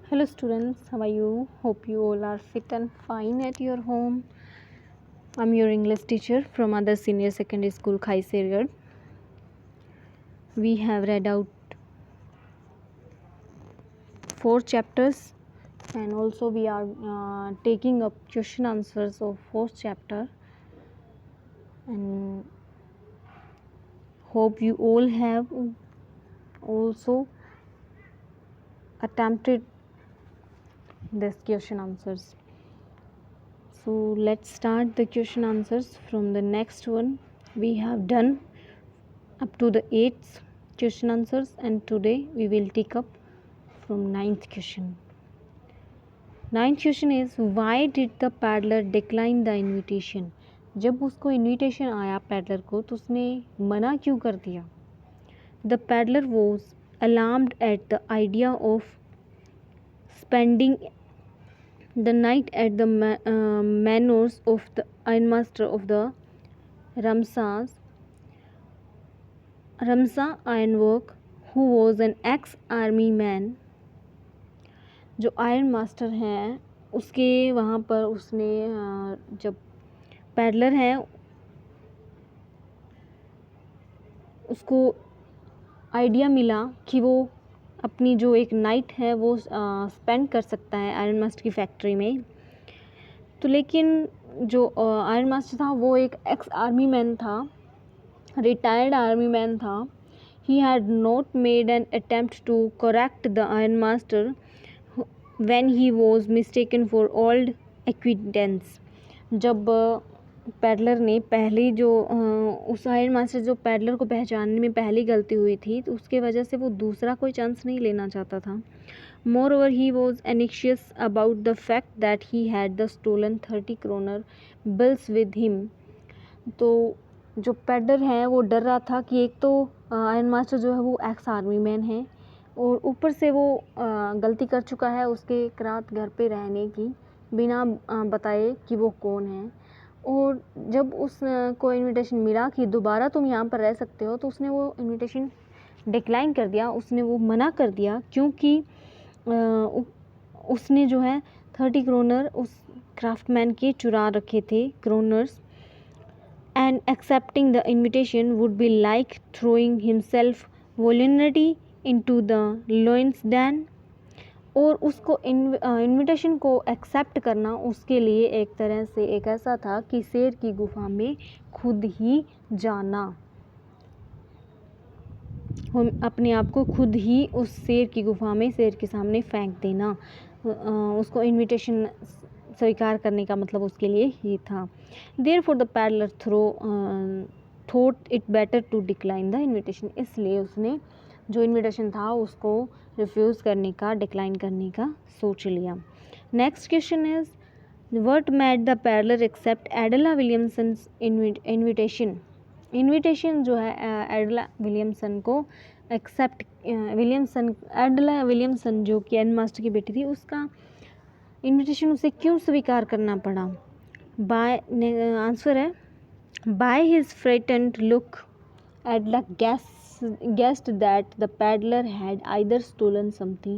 Hello students, how are you? Hope you all are fit and fine at your home. I'm your English teacher from Other Senior Secondary School, Khaiseriad. We have read out 4 chapters and also we are taking up question answers of 4th chapter, and hope you all have also attempted this question answers. So let's start the question answers from the next one. We have done up to the 8th question answers and today we will take up from 9th question. 9th question is, why did the peddler decline the invitation? जब उसको invitation आया peddler को तो उसने मना क्यों कर दिया? The peddler was alarmed at the idea of spending the night at the manors of the ironmaster of the Ramsa Ironwork, who was an ex-army man. जो आयरन मास्टर हैं उसके वहाँ पर उसने जब पैडलर हैं उसको आइडिया मिला कि वो अपनी जो एक नाइट है वो स्पेंड कर सकता है आयरन मास्टर की फैक्ट्री में। तो लेकिन जो आयरन मास्टर था वो एक एक्स आर्मी मैन था, रिटायर्ड आर्मी मैन था. He had not made an attempt to correct the iron master when he was mistaken for old acquaintance. जब पैडलर ने पहली जो उस आयरन मास्टर जो पैडलर को पहचानने में पहली गलती हुई थी तो उसके वजह से वो दूसरा कोई चांस नहीं लेना चाहता था. Moreover, he was anxious about the fact that he had the stolen 30 kroner bills with him. तो जो पैडलर है वो डर रहा था कि एक तो आयरन मास्टर जो है वो एक्स आर्मी मैन है और ऊपर से वो गलती कर चुका है उसके एक रात घर पे रहने की बिना बताए कि वो कौन है. और जब उसको इनविटेशन मिला कि दोबारा तुम यहाँ पर रह सकते हो तो उसने वो इनविटेशन डिक्लाइन कर दिया, उसने वो मना कर दिया क्योंकि उसने जो है 30 क्रोनर उस क्राफ्टमैन के चुरा रखे थे kroners. And accepting the invitation would be like throwing himself voluntarily into the lion's den. और उसको इनविटेशन को एक्सेप्ट करना उसके लिए एक तरह से एक ऐसा था कि शेर की गुफा में खुद ही जाना, हम अपने आप को खुद ही उस शेर की गुफा में शेर के सामने फेंक देना. उसको इनविटेशन स्वीकार करने का मतलब उसके लिए ही था. Therefore the peddler thought it better to decline the invitation. इसलिए उसने जो इनविटेशन था उसको रिफ्यूज़ करने का, डिक्लाइन करने का सोच लिया. Next question is, what made the peddler accept Edla Willamson's invitation. Invitation जो है एडला विलियमसन को एक्सेप्ट एडला विलियमसन जो कि आयरन मास्टर की बेटी थी उसका इनविटेशन उसे क्यों स्वीकार करना पड़ा. बाय आंसर है, बाय हिज फ्रेटेंड लुक एडला guessed that the peddler had either stolen something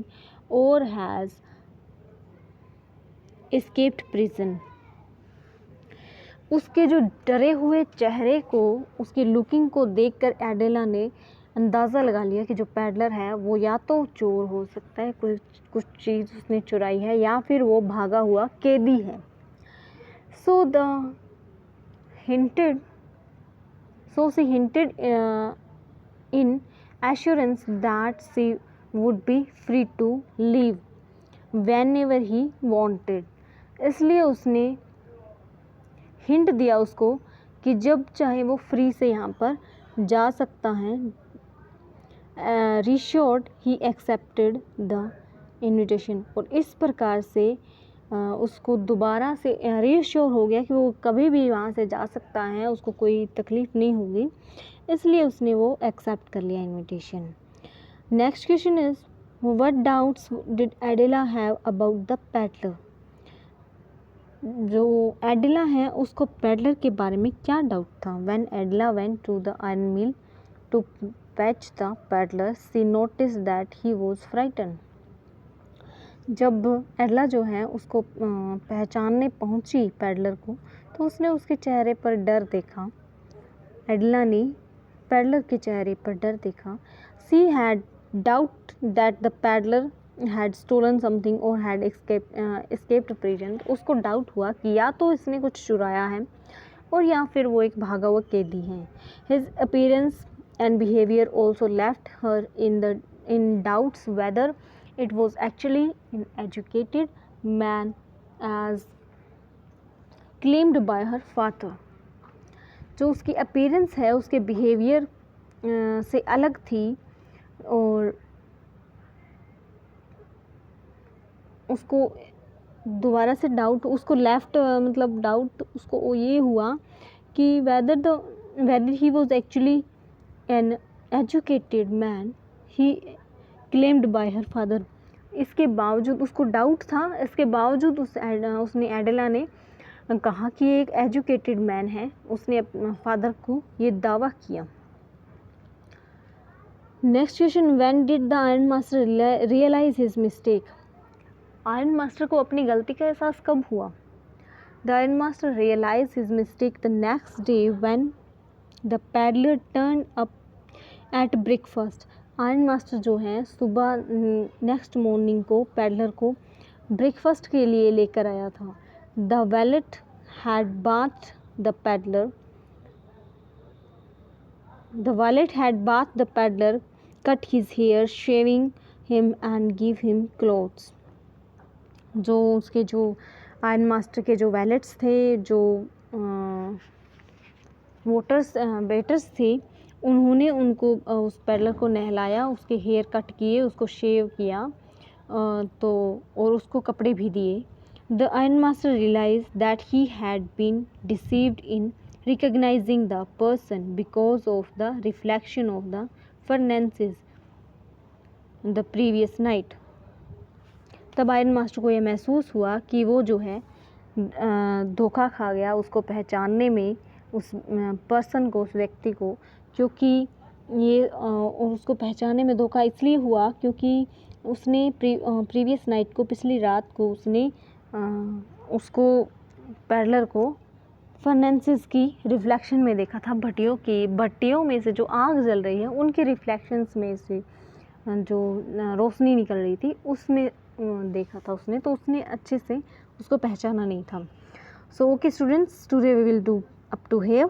or has escaped prison. उसके जो डरे हुए चेहरे को, उसकी लुकिंग को देखकर एडेला ने अंदाज़ा लगा लिया कि जो पैडलर है वो या तो चोर हो सकता है, कुछ चीज़ उसने चुराई है या फिर वो भागा हुआ कैदी है. So she hinted in assurance that she would be free to leave whenever he wanted. इसलिए उसने हिंट दिया उसको कि जब चाहे वो फ्री से यहाँ पर जा सकता है. Reassured he accepted the invitation. और इस प्रकार से उसको दोबारा से रीअश्योर हो गया कि वो कभी भी वहाँ से जा सकता है, उसको कोई तकलीफ़ नहीं होगी, इसलिए उसने वो एक्सेप्ट कर लिया invitation. Next question is, what doubts did Edla have about the peddler. जो एडेला है उसको पैडलर के बारे में क्या डाउट था. When Edla went to the iron mill to fetch the peddler, she noticed that he was frightened. जब एडला जो है उसको पहचानने पहुंची पैडलर को, तो उसने उसके चेहरे पर डर देखा। एडला ने पैडलर के चेहरे पर डर देखा। She had doubt that the peddler had stolen something और हैड एस्केप्ड प्रिजन। उसको डाउट हुआ कि या तो इसने कुछ चुराया है और या फिर वो एक भागा हुआ कैदी है। His appearance and behaviour also left her in doubts whether it was actually an educated man as claimed by her father। जो उसकी अपीयरेंस है उसके बिहेवियर से अलग थी और उसको दोबारा से डाउट उसको लेफ्ट मतलब डाउट उसको ये हुआ कि whether he was actually an educated man he claimed by her father। इसके बावजूद उसको डाउट था, इसके बावजूद उसने एडेला ने कहा कि एक एजुकेटेड मैन है। उसने अपने फादर को ये दावा किया। Next question, when did the iron master realise his mistake. Iron master को अपनी गलती का एहसास कब हुआ? The iron master realise his mistake the next day when the peddler turn up at breakfast. Iron master जो है सुबह नेक्स्ट मॉर्निंग को पैडलर को ब्रेकफास्ट के लिए लेकर आया था। The valet had bath the peddler cut his hair shaving him and give him clothes. जो उसके जो आयरन मास्टर के जो वैलेट्स थे, जो वेटर्स थे, उन्होंने उनको उस पैडलर को नहलाया, उसके हेयर कट किए, उसको शेव किया तो और उसको कपड़े भी दिए। The iron master realise that he had been deceived in recognising the person because of the reflection of the furnaces the previous night. तब आयरन मास्टर को यह महसूस हुआ कि वो जो है धोखा खा गया उसको पहचानने में, उस पर्सन को, उस व्यक्ति को, क्योंकि ये और उसको पहचानने में धोखा इसलिए हुआ क्योंकि उसने प्रीवियस नाइट को, पिछली रात को उसने उसको पैडलर को फर्नेसेस की रिफ्लेक्शन में देखा था। भट्टियों में से जो आग जल रही है उनके रिफ्लेक्शंस में से जो रोशनी निकल रही थी उसमें देखा था उसने, तो उसने अच्छे से उसको पहचाना नहीं था। So okay students, today we will do up to here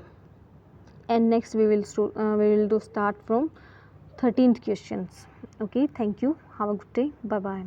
and next we will do start from 13th questions. Okay, thank you, have a good day, bye bye.